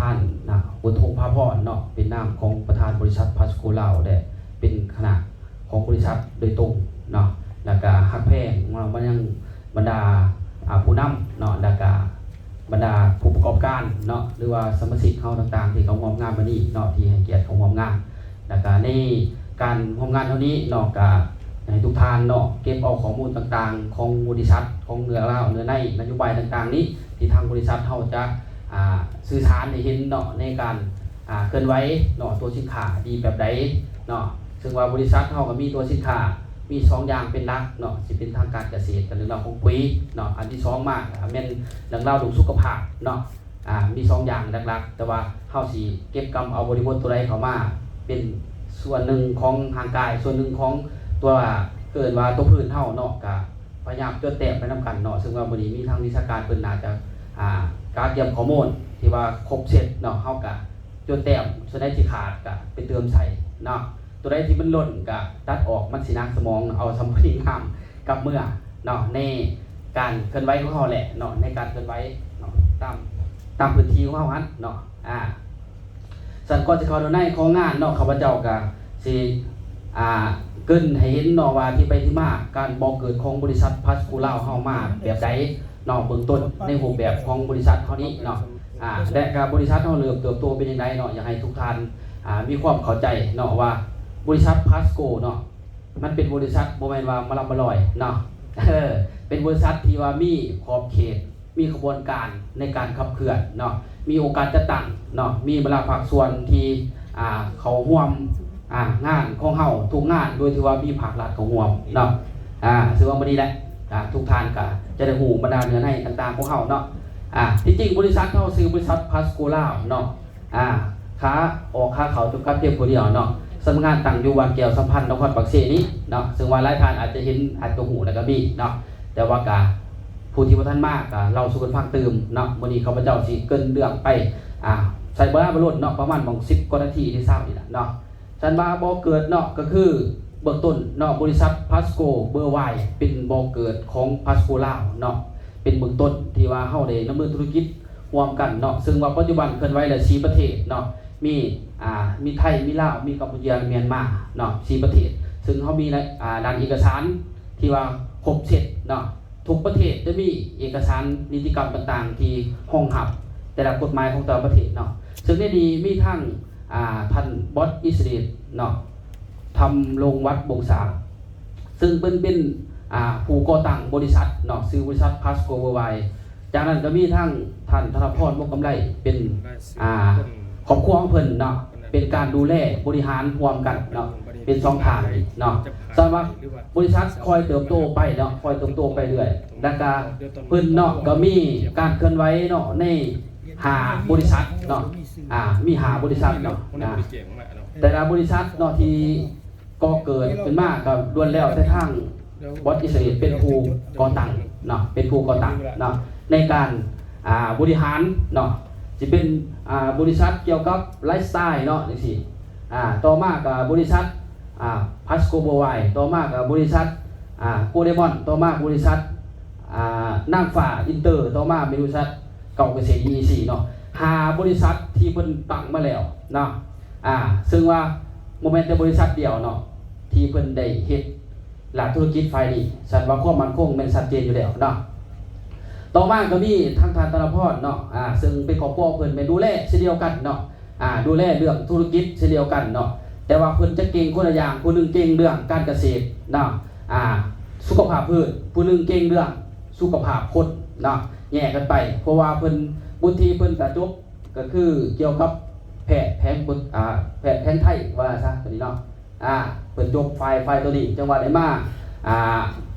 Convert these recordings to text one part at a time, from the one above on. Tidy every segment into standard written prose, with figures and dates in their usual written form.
ท่านนะบุญทงพาพรเนาะเป็นนามของประธานบริษัทพัสโกลาวได้เป็นคณะของบริษัทโดยตรงเนาะแล้วก็ฮักแพงมันยังบรรดาผู้นำเนาะแล้วก็บรรดาผู้ประกอบการเนาะหรือว่าสมาชิกเขาต่างๆที่เขาร่วมงานมานี่เนาะที่ให้เกียรติเขาร่วมงานแล้วก็ในการร่วมงานเท่านี้เนาะก็ให้ทุกท่านเนาะเก็บเอาข้อมูลต่างๆของบริษัทของเนื้อเล่าเนื้อในนโยบายต่างๆนี้ที่ทางบริษัทเขาจะสื่อสารให้เห็นเนาะในการเคลื่อนไหวเนาะตัวสินค้าดีแบบใดเนาะซึ่งว่าบริษัทเขาก็มีตัวสินค้ามี2อย่างเป็นหลักเนาะสิเป็นทางการเกษตรกับเรื่องราวของปุ๋ยเนาะอันที่2มากแม่นเรื่องราวของสุขภาพเนาะมี2อย่างหลักๆแต่ว่าเฮาสิเก็บกำเอาบริบทตัวใดเข้ามาเป็นส่วนหนึ่งของทางกายส่วนหนึ่งของตัวเกิดว่าตัวพื้นเฮาเนาะก็พยายามจดแต้มไปนำกันเนาะซึ่งว่ามื้อนี้มีทางวิชาการเพิ่นน่าจะการเตรียมข้อมูลที่ว่าครบเสร็จเนาะเฮาก็จดแต้มส่วนใดที่ขาดก็ไปเติมใส่เนาะตัวใดที่มันหล่นก็ตัดออกมันสินักสมองเอาสมองงามกับเมื่อเนาะในการเคลื่อนไหวของเฮาแหละเนาะในการเคลื่อนไหวเนาะตามพื้นที่ของเฮาหั่นเนาะสันก่อนจะเข้าในของงานเนาะข้าพเจ้าก็สิเกินให้เห็นเนาะว่าที่ไปที่มาการบ่เกิดของบริษัทพัสกูลาวเฮามาแบบใดเนาะเบื้องต้นในรูปแบบของบริษัทเฮานี้เนาะและการบริษัทเฮาเริ่มเติบโตเป็นจังไดเนาะอยากให้ทุกท่านมีความเข้าใจเนาะว่าบริษัทพัสโกเนาะมันเป็นบริษัทบ่แม่นว่ามาลำมาลอยเนาะเป็นบริษัทที่ว่ามีขอบเขตมีกระบวนการในการขับเคลื่อนเนาะมีโอกาสจะตั้งเนาะมีบรรดาภาคส่วนที่เขาร่วมงานของเฮาทุกงานโดยที่ว่ามีภาครัฐเขาร่วมเนาะซึ่งว่ามื้อนี้แหละทุกท่านก็จะได้ฮู้บรรดาเนื้อในต่างๆของเฮาเนาะที่จริงบริษัทเฮาซื้อบริษัทพัสโกลาวเนาะค้าออกค้าเขาทุกกับเพียงผู้เดียวเนาะสำนักงานตั้งอยู่วัดแก้วสัมพันธ์นครปักเสนี้เนาะซึ่งว่าหลายท่านอาจจะเห็นอาจจะหูแล้วก็มีเนาะแต่ว่ากะผู้ที่บ่ทันมากก็เราสู่กันฟังตื่มเนาะมื้อนี้ข้าพเจ้าสิเกริ่นเรื่องไปใส่เวลาบ่ล้นเนาะประมาณ10กว่านาทีที่20นี่ล่ะเนาะสันว่าบ่เกิดเนาะก็คือเบื้องต้นเนาะบริษัทพัสโกเบอร์ไวเป็นบ่เกิดของพัสโกลาวเนาะเป็นเบื้องต้นที่ว่าเฮาได้ดำเนินธุรกิจร่วมกันเนาะซึ่งว่าปัจจุบันเคลื่อนไหวแล้ว4ประเทศเนาะมีไทยมีลาวมีกัมพูชาเมียนมาเนาะ4ประเทศซึ่งเขามีด้านเอกสารที่ว่าครบเสร็จเนาะทุกประเทศจะมีเอกสารนิติกรรมต่างๆที่ห้องหับแต่ละกฎหมายของแต่ละประเทศเนาะซึ่งในนี้มีทั้งท่านบอสอิสราเอลเนาะทำลงวัดบงสาซึ่งเป็นผู้ก่อตั้งบริษัทเนาะซื้อบริษัทพัสโกเวอร์ไวจากนั้นก็มีทั้งท่านธนพรวงกำไรเป็นครอบครัวของเพิ่นเนาะเป็นการดูแลบริหารร่วมกันเนาะเป็น2ทางเนาะสำหรับบริษัทคอยเติบโตไปเนาะคอยเติบโตไปเรื่อยแล้วก็เพิ่นเนาะก็มีการเคลื่อนไหวเนาะใน5บริษัทเนาะมี5บริษัทเนาะแต่ละบริษัทเนาะที่ก่อเกิดเป็นมาก็ล้วนแล้วแต่ทางบอสอิสราเอลเป็นผู้ก่อตั้งเนาะเป็นผู้ก่อตั้งเนาะในการบริหารเนาะจะเป็นบริษัทเกี่ยวกับไลฟ์สไตล์เนาะจังซี่ต่อมากับบริษัทพัสโกโบไวต่อมากับบริษัทโกเดมอนต่อมาบริษัทนางฟ้าอินเตอร์ต่อมาบริษัทเก่าเกษตร EC เนาะ5บริษัทที่เพิ่นตั้งมาแล้วเนาะซึ่งว่าโมเมนต์แต่บริษัทเดียวเนาะที่เพิ่นได้เฮ็ดหลักธุรกิจไฟนี้สันว่าความมั่นคงมันชัดเจนอยู่แล้วเนาะต่อมาก็มีทางธนพรเนาะซึ่งเป็นครอบครัวเพิ่นเป็นดูแลเช่นเดียวกันเนาะดูแลเรื่องธุรกิจเช่นเดียวกันเนาะแต่ว่าเพิ่นจะเก่งคนละอย่างผู้นึงเก่งเรื่องการเกษตรเนาะสุขภาพพืชผู้นึงเก่งเรื่องสุขภาพคนเนาะแยกกันไปเพราะว่าเพิ่นบุตรีเพิ่นก็จบก็คือเกี่ยวกับแพทย์แผนไทยว่าซะตัวนี้เนาะเพิ่นจบไฟตัวนี้จังหวัดได้มา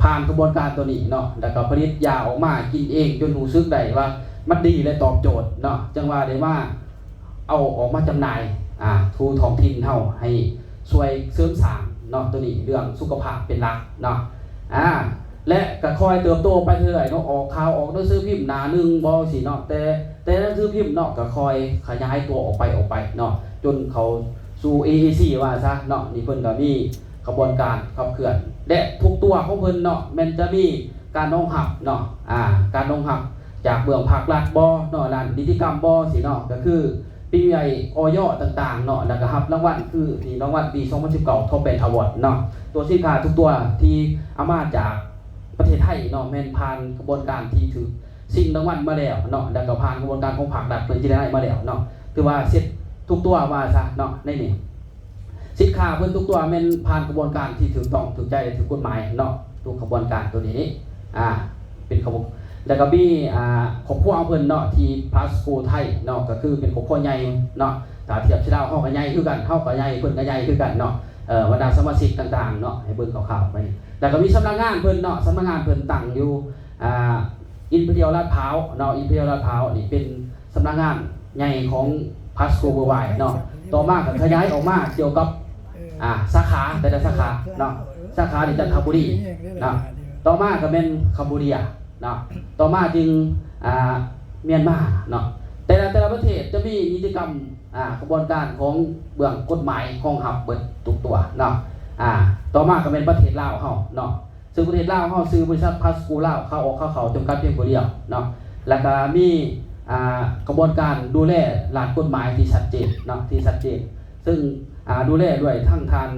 ผ่านกระบวนการตัวนี้เนาะแล้วก็ผลิตยาออกมากินเองจนรู้สึกได้ว่ามันดีและตอบโจทย์เนาะจังหวัดได้มาเอาออกมาจำหน่ายทูท้องถิ่นเฮาให้ช่วยเสริมสร้างเนาะตัวนี้เรื่องสุขภาพเป็นหลักเนาะและก็คอยเติบโตไปเรื่อยๆเนาะออกข่าวออกหนังสือพิมพ์หน้านึงบ่สิเนาะแต่หนังสือพิมพ์เนาะก็คอยขยายตัวออกไปเนาะจนเขาสู่ AEC ว่าซะเนาะนี่เพิ่นก็มีกระบวนการขับเคลื่อนและทุกตัวของเพิ่นเนาะมันจะมีการรองรับเนาะการรองรับจากเบื้องภาครัฐบ่เนาะด้านนิติกรรมบ่สิเนาะก็คือ ปีใหญ่ออยต่างๆเนาะแล้วก็รับรางวัลคือนี่รางวัลปี2019 Top Brand Award เนาะตัวสินค้าทุกตัวที่เอามาจากประเทศไทยเนาะแม่นผ่านกระบวนการที่ถือสิ่งรางวัลมาแล้วเนาะแล้วก็ผ่านกระบวนการของภาครัฐเพิ่นสิได้มาแล้วเนาะคือว่าเสร็จทุกตัวว่าซะเนาะในนี่สินค้าเพิ่นทุกตัวแม่นผ่านกระบวนการที่ถูกต้องถูกใจถูกกฎหมายเนาะทุกกระบวนการตัวนี้เป็นขบวนแล้วก็มีครอบครัวเพิ่นเนาะที่พาสโกไทยเนาะก็คือเป็นครอบครัวใหญ่เนาะถ้าเทียบชาวเฮาก็ใหญ่คือกันเฮาก็ใหญ่เพิ่นก็ใหญ่คือกันเนาะบรรดาสมาชิกต่างๆเนาะให้เบิ่งข่าวๆไปแล้วก็มีสำนักงานเพิ่นเนาะสำนักงานเพิ่นตั้งอยู่อินเพียลลาดพร้าวเนาะอินเพียลลาดพร้าวนี่เป็นสำนักงานใหญ่ของพาสโกเวอร์ไวด์เนาะต่อมาก็ขยายออกมาเกี่ยวกับสาขาแต่ละสาขาเนาะสาขาที่จันทบุรีเนาะต่อมาก็เป็นคัมพูเดียเนาะต่อมาจึงเมียนมาเนาะแต่ละประเทศจะมีนิติกรรมกระบวนการของเบื้องกฎหมายของหับเบิดทุกตัวเนาะต่อมาก็เป็นประเทศลาวเฮาเนาะซึ่งประเทศลาวเฮาซื้อบริษัทพาสโกลาวเข้าออกเข้าจำกัดเพียงผู้เดียวเนาะแล้วก็มีกระบวนการดูแลหลักกฎหมายที่ชัดเจนเนาะที่ชัดเจนซึ่งดูแลด้วยทั้งทาน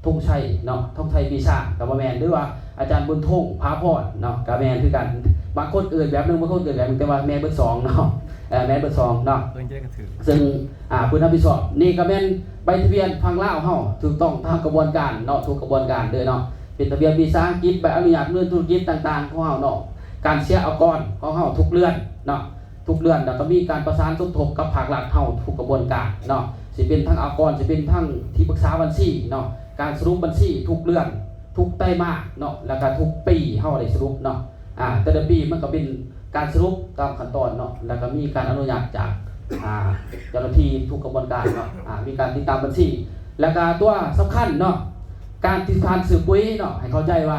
ธงชัยเนาะธงชัยปีชากับแมนหรือว่าอาจารย์บุญทงพาพรเนาะกับแมนคือกันบางคนอื่นแบบนึงบางคนอื่นแบบนึงแต่ว่าแม่เบอร์2เนาะแม่เบอร์2เนาะซึ่งผู้นำพิสอบนี่ก็เป็นใบทะเบียนพังลาวเฮาถูกต้องตามกระบวนการเนาะทุกกระบวนการเลยเนาะเป็นทะเบียนวีซ่าอังกฤษใบอนุญาตเรื่องธุรกิจต่างๆของเฮาเนาะการเสียอากรของเฮาทุกเรือนเนาะทุกเรือนแล้วก็มีการประสานสมทบกับภาครัฐเฮาทุกกระบวนการเนาะสิเป็นทั้งอากรสิเป็นทั้งที่ปรึกษาบัญชีเนาะการสรุปบัญชีทุกเรือนทุกไตรมาสเนาะแล้วก็ทุกปีเฮาได้สรุปเนาะแต่ละปีมันก็เป็นการสรุปตามขั้นตอนเนาะแล้วก็มีการอนุญาตจากเจ้าหน้าที่ทุกกระบวนการเนาะมีการติดตามบัญชีแล้วก็ตัวสำคัญเนาะการติดตามสืบปุ๋ยเนาะให้เข้าใจว่า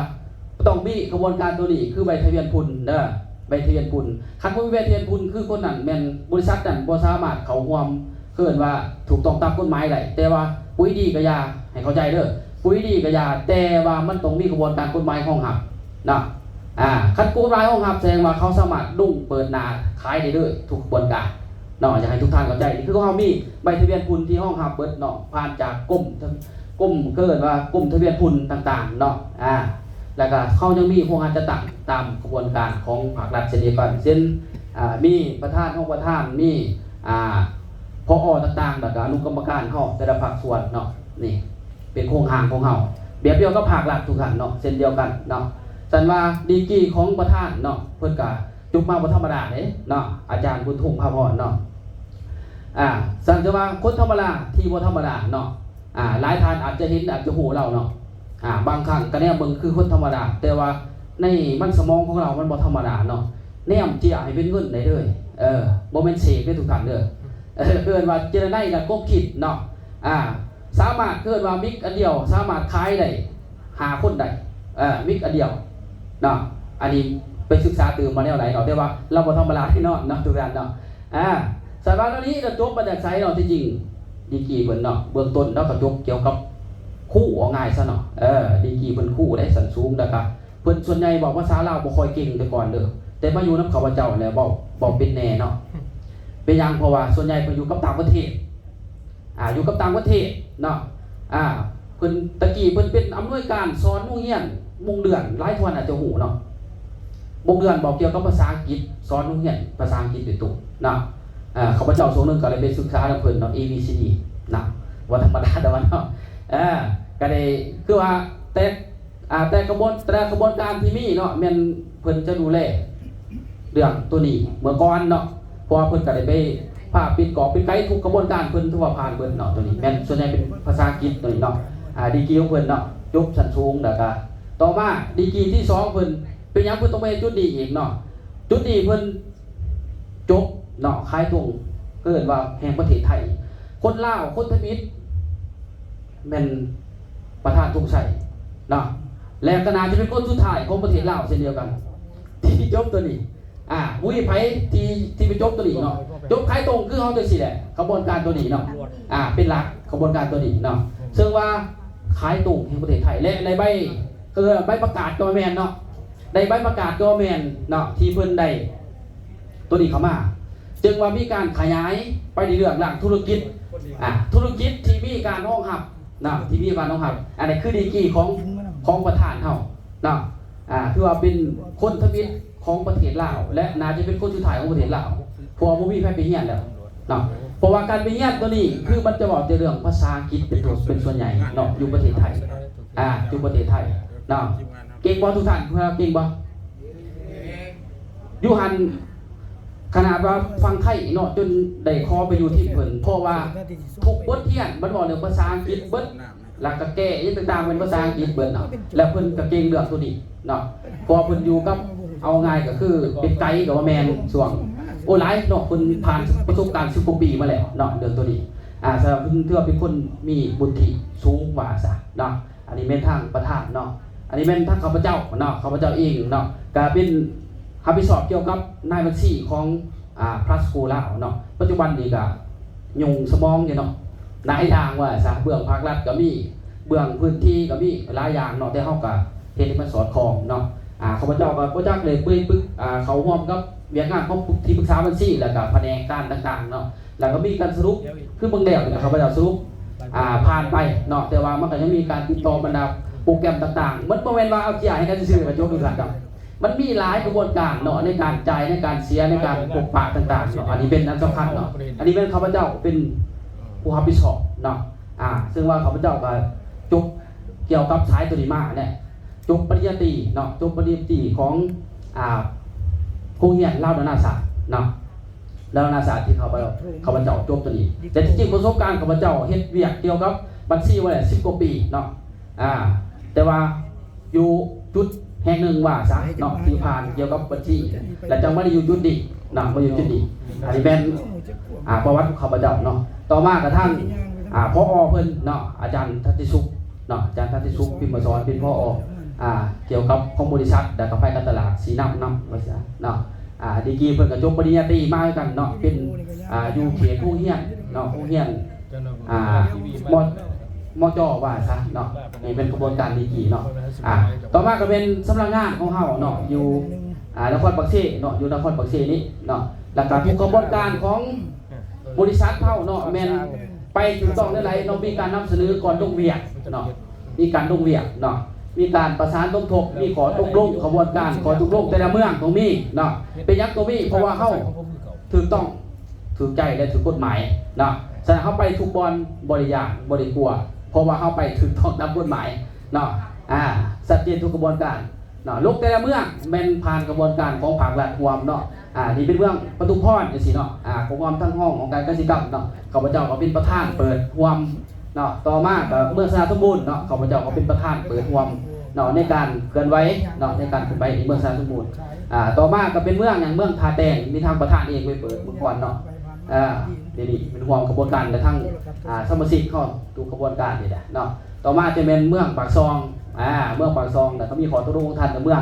ต้องมีกระบวนการตัวนี้คือใบทะเบียนทุนเด้อใบทะเบียนทุนคันบ่มีใบทะเบียนทุนคือคนนั้นแม่นบริษัทนั้นบ่สามารถเข้าร่วมเกินว่าถูกต้องตามกฎหมายได้แต่ว่าปุ๋ยดีก็อย่าให้เข้าใจเด้อปุ๋ยดีก็อย่าแต่ว่ามันต้องมีกระบวนการกฎหมายของหับเนาะคันกฎหมายของหับแสดงว่าเขาสามารถดุ้งเปิดหน้าขายได้เลยทุกกระบวนการเนาะอยากให้ทุกท่านเข้าใจนี่คือเขามีใบทะเบียนทุนที่ห้องหับเบิดเนาะผ่านจากกรมเกิดว่ากรมทะเบียนทุนต่างๆเนาะแล้วก็เขายังมีโครงการจะตั้งตามกระบวนการของภาครัฐเช่นเดียวกันเช่นมีประธานห้องประธานมีพอต่างๆแล้วก็อนุกรรมการเฮาแต่ละภาคส่วนเนาะนี่เป็นโครงหางของเฮาแบบเดียวกับภาครัฐทุกท่านเนาะเช่นเดียวกันเนาะสันว่าดีกรีของประธานเนาะเพิ่นก็จุกมาบ่ธรรมดาเด้เนาะอาจารย์บุญทุ่งพาพรเนาะสันจะว่าคนธรรมดาที่บ่ธรรมดาเนาะหลายท่านอาจจะเห็นอาจจะหูเราเนาะบางครั้งก็แนมเบิ่งคือคนธรรมดาแต่ว่าในมันสมองของเรามันบ่ธรรมดาเนาะแนมเจียให้เป็นเงินได้เลยบ่แม่นเสกได้ทุกท่านเด้อเกินว่าเจรไนกับกบคิดเนาะสามารถเกินว่ามิกอันเดียวสามารถขายได้5คนได้มิกอันเดียวเนาะอันนี้ไปศึกษาตื่นมาแนวไหนเนาะแต่ว่าเราบ่ธรรมดาที่เนาะทุกท่านเนาะสำหรับตอนนี้เราจบมาจากไสเนาะที่จริงดีกรีเพิ่นเนาะเบื้องต้นเราก็จบเกี่ยวกับคู่เอาง่ายซะเนาะดีกรีเพิ่นคู่ได้สันสูงนะครับเพิ่นส่วนใหญ่บอกภาษาลาวบ่ค่อยเก่งแต่ก่อนเด้อแต่มาอยู่นำข้าพเจ้าแล้วบอกเป็นแน่เนาะเป็นอย่างเพราะว่าส่วนใหญ่เพิ่นอยู่กับต่างประเทศอยู่กับต่างประเทศเนาะเพิ่นตะกี้เพิ่นเป็นอำนวยการสอนโรงเรียนวงเดือนหลายท่านอาจจะฮู้เนาะวงเดือนบอกเกี่ยวกับภาษาอังกฤษสอนโรงเรียนภาษาอังกฤษเป็นตัวเนาะข้าพเจ้าส่วนหนึ่งก็เลยไปศึกษานำเพิ่นเนาะ ABCD นะว่าธรรมดาแต่ว่าเนาะก็ได้คือว่าแต่กระบวนการที่มีเนาะแม่นเพิ่นจะดูแลเรื่องตัวนี้เมื่อก่อนเนาะเพราะว่าเพิ่นก็ได้ไปภาพปิดกรอบปิดไกด์ทุกกระบวนการเพิ่นทั่วผ่านเพิ่นเนาะตัวนี้แม่นส่วนใหญ่เป็นภาษาอังกฤษตัวนี้เนาะดีกรีของเพิ่นเนาะจบชั้นสูงแล้วก็ต่อมาดีกรีที่2เพิ่นเป็นหยังเพิ่นต้องไปจุดดีอีกเนาะจุดดีเพิ่นจบเนาะคล้ายตรงเกิดว่าแห่งประเทศไทยคนลาวคนไทยมิตรแม่นประธานทุกชัยเนาะและก็น่าจะเป็นคนสุดท้ายของประเทศลาวเช่นเดียวกันที่จบตัวนี้มุ้ยไผที่ไปจบตัวนี้เนาะจบคล้ายตรงคือเฮาจังซี่แหละกระบวนการตัวนี้เนาะเป็นหลักกระบวนการตัวนี้เนาะซึ่งว่าขายตรงแห่งประเทศไทยและในใบคือใบประกาศกอแมนเนาะในใบประกาศกอแมนเนาะที่เพิ่นได้ตัวนี้เข้ามา จึงว่ามีการขยายไปในเรื่องหลังธุรกิจธุรกิจที่มีการห้องหับนะที่มีการห้องหับอันนี้คือดีกรีของประธานเฮานะคือว่าเป็นคนทวิตของประเทศลาวและน่าจะเป็นคนสุดท้ายของประเทศลาวเพราะว่าบ่มีใครไปเรียนแล้วเนาะเพราะว่าการไปเรียนตัวนี้คือมันจะบอกในเรื่องภาษาอังกฤษเป็นส่วนใหญ่เนาะอยู่ประเทศไทยอยู่ประเทศไทยเนาะเก่งบ่ทุกท่านเก่งบ่อยู่หันขนาดว่าฟังไทยเนาะจนได้คอไปอยู่ที่เพิ่นเพราะว่าทุกบทเรียนมันบอกเรื่องภาษาอังกฤษเบิดหลักกะแก้ยังต่างๆเป็นภาษาอังกฤษเบิดเนาะแล้วเพิ่นก็เก่งเรื่องตัวนี้เนาะพอเพิ่นอยู่กับเอาง่ายก็คือเป็นไกด์กับว่าแมนช่วงโอ้หลายเนาะเพิ่นผ่านประสบการณ์10กว่าปีมาแล้วเนาะเรื่องตัวนี้สำหรับเพิ่นถือว่าเป็นคนมีบุญที่สูงกว่าซะเนาะอันนี้แม่นทางประธานเนาะอันนี้แม่นทางข้าพเจ้าเนาะข้าพเจ้าเองเนาะก็เป็นรับผิดชอบเกี่ยวกับนายบัญชีของพระสกูลาวเนาะปัจจุบันนี้ก็ยุ่งสมองอยู่เนาะนายทางว่าซะเบื้องภาครัฐก็มีเบื้องพื้นที่ก็มีหลายอย่างเนาะแต่เฮาก็เฮ็ดให้มันสอดคล้องเนาะข้าพเจ้าก็บ่จักเลยปึกเขาร่วมกับเวียกงานของที่ปรึกษาบัญชีแล้วก็แผนกการต่างๆเนาะแล้วก็มีการสรุปคือเบิ่งแล้วข้าพเจ้าสรุปผ่านไปเนาะแต่ว่ามันก็ยังมีการติดต่อบรรดาโปรแกรมต่างๆมันบ่แม่นว่าเอาจ่ายให้กันซื่อๆก็จบทุกท่านครับมันมีหลายกระบวนการเนาะในการจ่ายในการเสียในการปกปักต่างๆเนาะอันนี้เป็นอันสำคัญเนาะอันนี้เป็นข้าพเจ้าเป็นผู้รับผิดชอบเนาะซึ่งว่าข้าพเจ้าก็จบเกี่ยวกับสายตัวนี้มาเนี่ยจบปริญญาตรีเนาะจบปริญญาตรีของโรงเรียนลาวนานาศาสตร์เนาะลาวนานาศาสตร์ที่ข้าพเจ้าจบตัวนี้แต่จริงๆประสบการณ์ข้าพเจ้าเฮ็ดเวียกเกี่ยวกับบัญชีไว้10กว่าปีเนาะแต่ว่าอยู่จุดแห่งหนึ่งว่าซะเนาะที่ผ่านเกี่ยวกับบัญชีและจังไม่ได้อยู่จุดนี้เนาะมาอยู่จุดนี้อันนี้เป็นประวัติข้าพเจ้าเนาะต่อมากระทั่งผอ.เพิ่นเนาะอาจารย์ทัตติสุขเนาะอาจารย์ทัตติสุขพิมพ์มาสอนเป็นผอ.เกี่ยวกับของบริษัทและกับไฟการตลาดสีน้ำว่าซะเนาะดีกรีเพิ่นก็จบปริญญาตรีมากันเนาะเป็นอยู่เขตผู้เฮียนเนาะผู้เฮียนมจ.ว่าซะเนาะนี่เป็นกระบวนการดีกรีเนาะต่อมาก็เป็นสำนักงานของเฮาเนาะอยู่นครปักเสเนาะอยู่นครปักเสนี้เนาะหลักการทุกกระบวนการของบริษัทเฮาเนาะแม่นไปถูกต้องได้ไรเนาะมีการนำเสนอก่อนลงเวียกเนาะมีการลงเวียกเนาะมีการประสานตกมีขอตกลงกระบวนการขอตกลงแต่ละเมืองตรงนี้เนาะเป็นยักษ์ตรงนี้เพราะว่าเฮาถูกต้องถูกใจและถูกกฎหมายเนาะฉะนั้นเฮาไปทุกบริยางบริกลัวเพราะว่าเข้าไปถึงต้องตามกฎหมายเนาะสัดเจนทุกกระบวนการเนาะลูกแต่ละเมืองเป็นผ่านกระบวนการของภาครัฐรวมเนาะนี่เป็นเมืองปทุมพรจังซี่เนาะของความทั้งห้องของการเกษตรกรรมเนาะข้าพเจ้าก็เป็นประธานเปิดรวมเนาะต่อมาก็เมืองสระสมบูรณ์เนาะข้าพเจ้าก็เป็นประธานเปิดรวมเนาะในการเคลื่อนไหวเนาะในการเคลื่อนไหวในเมืองสระสมบูรณ์ต่อมาก็เป็นเมืองอย่างเมืองท่าแดงมีทางประธานเองไปเปิดเมื่อก่อนเนาะนี่เป็นห่วงกระบวนการและทั้งสมาชิกเข้าดูกระบวนการนี่แหละเนาะต่อมาจะเป็นเมืองปากซองเมืองปากซองแต่เขามีขอตกลงของท่านกับเมือง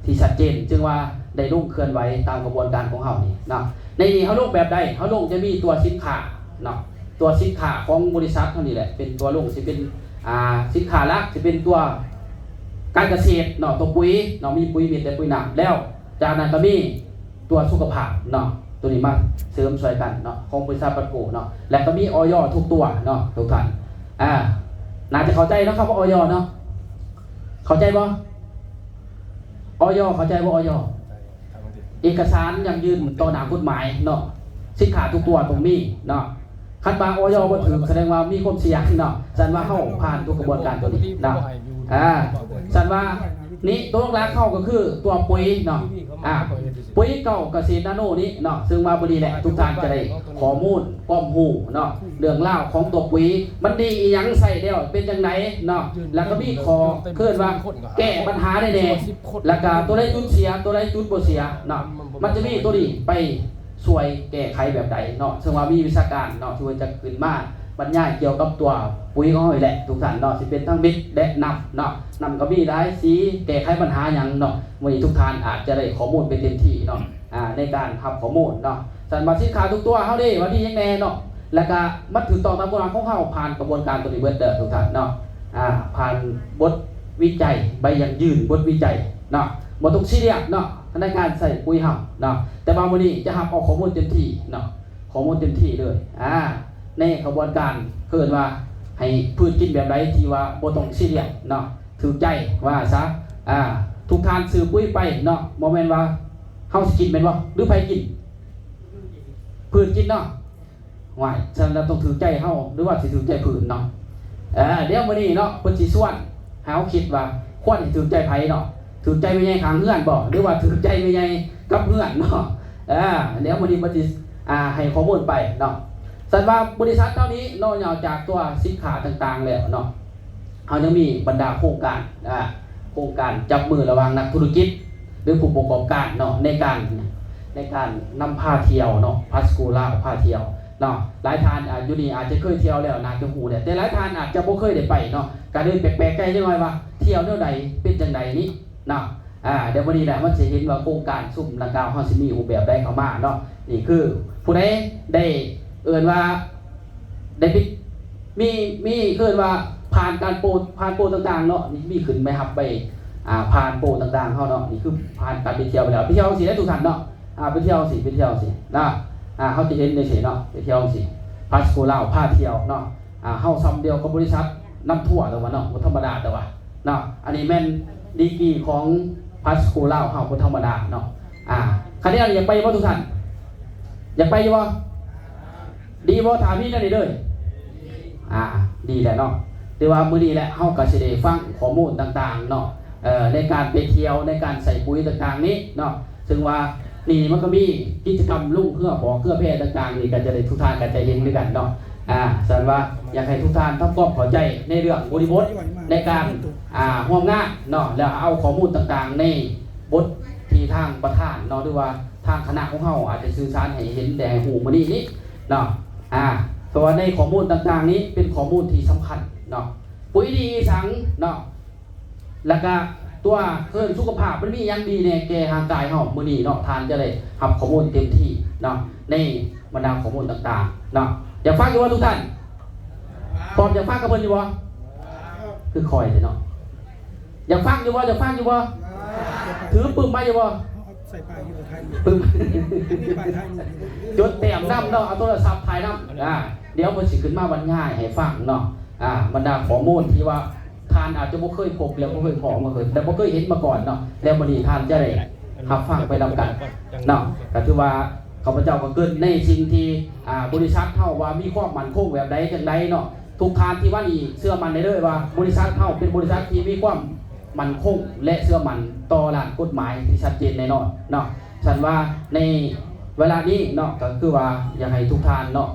ที่ชัดเจนจึงว่าได้ลงเคลื่อนไหวตามกระบวนการของเฮานี่เนาะในนี้เขาลงแบบใดเขาลงจะมีตัวสินค้าเนาะตัวสินค้าของบริษัทเท่านี้แหละเป็นตัวลงสิเป็นสินค้าหลักจะเป็นตัวการเกษตรเนาะตัวปุ๋ยเนาะมีปุ๋ยมีแต่ปุ๋ยหนักแล้วจากนั้นก็มีตัวสุขภาพเนาะตัวนี้มาเสริมช่วยกันเนาะของบริษัทปัตโกเนาะและก็มีอย.ทุกตัวเนาะทุกท่านน่าจะเข้าใจนะครับว่าอย.เนาะเข้าใจบ่อย.เข้าใจบ่อย.เอกสารยังยืนต่อหน้ากฎหมายเนาะสินค้าทุกตัวตรงนี้เนาะคันบางอย.บ่ถึงแสดงว่ามีความเสี่ยงเนาะแสดงว่าเฮาผ่านตัวกระบวนการตัวนี้เนาะแสดงว่านี่ตัวหลักเข้าก็คือตัวปุ๋ยเนาะปุ๋ยเก่าเกษตรนาโนนี้เนาะซึ่งมาบริแหละทุกท่านจะได้ข้อมูลความรู้เนาะเรื่องเล่าของตัวปุ๋ยมันดีอีหยังใส่แล้วเป็นจังไดเนาะแล้วก็มีข้อเคลื่อนว่าแก้ปัญหาได้แน่แล้วก็ตัวใดจุดเสียตัวใดจุดบ่เสียเนาะมันจะมีตัวนี้ไปช่วยแก้ไขแบบใดเนาะซึ่งว่ามีวิชาการเนาะช่วยจะขึ้นมาบรรยายเกี่ยวกับตัวปุ๋ยของเฮาแหละทุกท่านเนาะสิเป็นทั้งมิตรและนำเนาะนำก็มีหลายสีแก้ไขปัญหาหยังเนาะวันนี้ทุกท่านอาจจะได้ข้อมูลเป็นเต็มที่เนาะในการทำข้อมูลเนาะสันมาสินค้าทุกตัวเฮาได้ว่าดียังแน่เนาะแล้วก็มันถูกต้องตามกฎหมายของเฮาผ่านกระบวนการตัวนี้เบิดเด้อทุกท่านเนาะผ่านบทวิจัยใบยังยืนบทวิจัยเนาะบ่ต้องซีเรียสเนาะ ในการใส่ปุ๋ยเฮาเนาะแต่บางวันนี้จะหับเอาข้อมูลเต็มที่เนาะข้อมูลเต็มที่เลยในกระบวนการเกิดว่าให้พืชกินแบบไรที่ว่าบ่ต้องซีเรียสเนาะถือใจว่าซะทุกทานซื้อปุ๋ยไปเนาะบ่แม่นว่าเฮาสิกินแม่นบ่หรือไผกินพืชกินเนาะว่าฉะนั้นเราต้องถือใจเฮาหรือว่าสิถือใจพืชเนาะเดี๋ยวมื้อนี้เนาะเพิ่นสิส่วนเฮาคิดว่าควรสิถือใจไผเนาะถือใจไม่ใหญ่ข้างเฮือนบ่หรือว่าถือใจไม่ใหญ่กับเฮือนเนาะเดี๋ยวมื้อนี้เพิ่นสิให้ข้อมูลไปเนาะสันว่าบริษัทเท่านี้นอกจากตัวสินค้าต่างๆแล้วเนาะเขายังมีบรรดาโครงการจับมือระหว่างนักธุรกิจหรือผู้ประกอบการเนาะในการนำพาเที่ยวเนาะพาสกูล่าพาเที่ยวเนาะหลายท่านอยู่นี่อาจจะเคยเที่ยวแล้วน่าจะฮู้แต่หลายท่านอาจจะบ่เคยได้ไปเนาะการเดินแปลกๆใกล้จังหน่อยว่าเที่ยวแนวใดเป็นจังไดนี้เนาะเดี๋ยววันนี้แหละมันจะเห็นว่าโครงการซุ่มดังกล่าวเฮาสิมีรูปแบบใดเข้ามาเนาะนี่คือผู้ใดได้เอิ้นว่าได้มีเอิ้นว่าผ่านการโปรต่างๆเนาะนี่มีขึ้นไปรับไปผ่านโปรต่างๆเฮาเนาะนี่คือผ่านการไปเที่ยวไปแล้วไปเที่ยวสิได้ทุกท่านเนาะไปเที่ยวสินะเฮาจะเห็นได้สิเนาะไปเที่ยวสิพาสโกลาวพาเที่ยวเนาะเฮาซ้ำเดียวกับบริษัทนำทั่วแต่ว่าเนาะบ่ธรรมดาแต่ว่าเนาะอันนี้แม่นดีกรีของพาสโกลาวเฮาบ่ธรรมดาเนาะคันนี้อยากไปบ่ทุกท่านอยากไปอยู่บ่ดีบ่ถามพี่นั่นนี่เด้อดีแหละเนาะแต่ว่ามื้อนี้แหละเฮาก็สิได้ฟังข้อมูลต่างๆเนาะในการไปเที่ยวในการใส่ปุ๋ยต่างๆนี้เนาะซึ่งว่านี่มันก็มีกิจกรรมลุ่งเครือบ่อเครือแพร่ต่างๆนี่ก็จะได้ทุกท่านก็จะเห็นด้วยกันเนาะสันว่าอยากให้ทุกท่านทำความเข้าใจในเรื่องบริบทในการร่วมงานเนาะแล้วเอาข้อมูลต่างๆในบทที่ทางประธานเนาะหรือว่าทางคณะของเฮาอาจจะสื่อสารให้เห็นแต่ให้หูมื้อนี้เนาะเพราะว่าในข้อมูลต่างๆนี้เป็นข้อมูลที่สำคัญเนาะปุ๋ยดีสังเนาะแล้วก็ตัวสุขภาพมันมีอย่างดีในแก่ร่างกายเฮามื้อนี้เนาะทานจะได้รับข้อมูลเต็มที่เนาะในบรรดาข้อมูลต่างๆเนาะอยากฟังอยู่ว่าทุกท่านพร้อมอยากฟังกับเพิ่นอยู่บ่คือคอยเนาะอยากฟังอยู่บ่ถือปึ้มมาอยู่บ่ใส่ปากอยู่ไทยปึ้มจดแต้มนำเนาะเอาโทรศัพท์ถ่ายนำเดี๋ยวมันสิขึ้นมาบรรยายให้ฟังเนาะบรรดาข้อมูลที่ว่าทานอาจจะบ่เคยพบแล้วบ่เคยพอมาเคยแต่บ่เคยเห็นมาก่อนเนาะแล้วมื้อนี้ท่านจะได้รับฟังไปนำกันเนาะก็ถือว่าข้าพเจ้าก็เกิดในสิ่งที่บริษัทเฮาว่ามีความมั่นคงแบบใดจังใดเนาะทุกท่านที่ว่านี่เชื่อมั่นได้เลยว่าบริษัทเฮาเป็นบริษัทที่มีความมั่นคงและเชื่อมั่นต่อหลักกฎหมายที่ชัดเจนแน่นอนเนาะฉันว่าในเวลานี้เนาะก็คือว่าอยากให้ทุกท่านเนาะ